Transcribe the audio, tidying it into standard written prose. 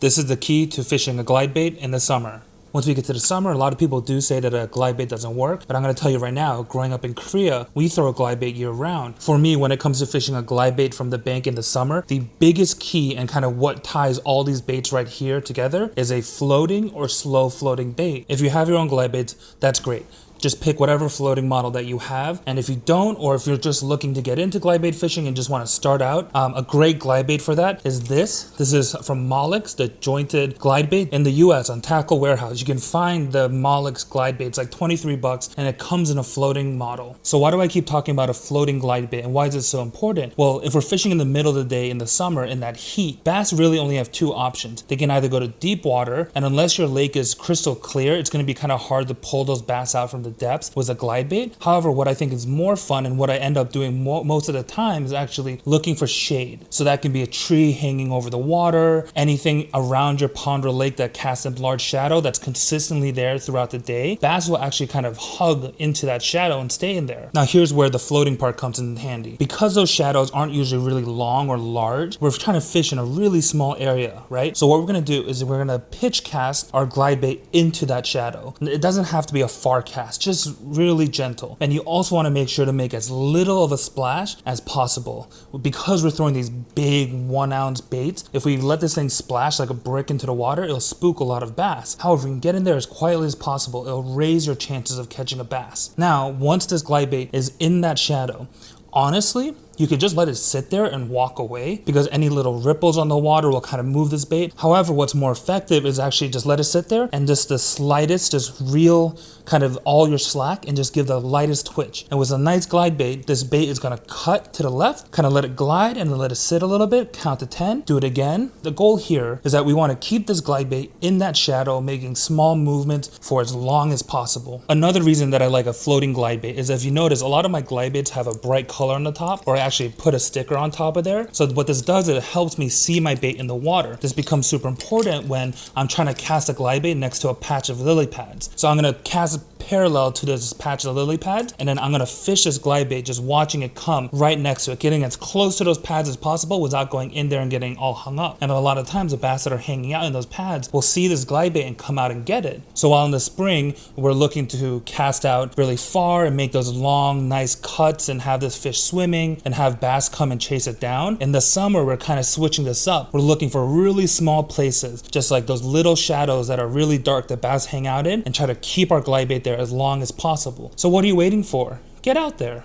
This is the key to fishing a glide bait in the summer. Once we get to the summer, a lot of people do say that a glide bait doesn't work, but I'm going to tell you right now, growing up in Korea, we throw a glide bait year round. For me, when it comes to fishing a glide bait from the bank in the summer, the biggest key and kind of what ties all these baits right here together is a floating or slow floating bait. If you have your own glide baits, that's great. Just pick whatever floating model that you have. And if you don't, or if you're just looking to get into glide bait fishing and just want to start out, a great glide bait for that is this. This is from Mollix, the jointed glide bait in the US on Tackle Warehouse. You can find the Mollix glide bait. It's like 23 bucks and it comes in a floating model. So why do I keep talking about a floating glide bait and why is it so important? Well, if we're fishing in the middle of the day in the summer in that heat, bass really only have two options. They can either go to deep water, and unless your lake is crystal clear, it's going to be kind of hard to pull those bass out from the depths with a glide bait. However, what I think is more fun and what I end up doing most of the time is actually looking for shade. So that can be a tree hanging over the water, anything around your pond or lake that casts a large shadow that's consistently there throughout the day. Bass will actually kind of hug into that shadow and stay in there. Now here's where the floating part comes in handy. Because those shadows aren't usually really long or large, we're trying to fish in a really small area, right? So what we're gonna do is we're gonna pitch cast our glide bait into that shadow. It doesn't have to be a far cast, just really gentle. And you also want to make sure to make as little of a splash as possible. Because we're throwing these big 1 ounce baits, if we let this thing splash like a brick into the water, it'll spook a lot of bass. However, you can get in there as quietly as possible. It'll raise your chances of catching a bass. Now, once this glide bait is in that shadow, honestly, you could just let it sit there and walk away because any little ripples on the water will kind of move this bait. However, what's more effective is actually just let it sit there and just the slightest, just reel kind of all your slack and just give the lightest twitch. And with a nice glide bait, this bait is gonna cut to the left, kind of let it glide and then let it sit a little bit, count to 10, do it again. The goal here is that we wanna keep this glide bait in that shadow, making small movements for as long as possible. Another reason that I like a floating glide bait is if you notice, a lot of my glide baits have a bright color on the top, or I actually put a sticker on top of there. So what this does is it helps me see my bait in the water. This becomes super important when I'm trying to cast a glide bait next to a patch of lily pads. So I'm gonna cast parallel to this patch of lily pads, and then I'm gonna fish this glide bait, just watching it come right next to it, getting as close to those pads as possible without going in there and getting all hung up. And a lot of times the bass that are hanging out in those pads will see this glide bait and come out and get it. So while in the spring, we're looking to cast out really far and make those long, nice cuts and have this fish swimming and have bass come and chase it down. In the summer, we're kind of switching this up. We're looking for really small places, just like those little shadows that are really dark that bass hang out in, and try to keep our glide bait there as long as possible. So what are you waiting for? Get out there.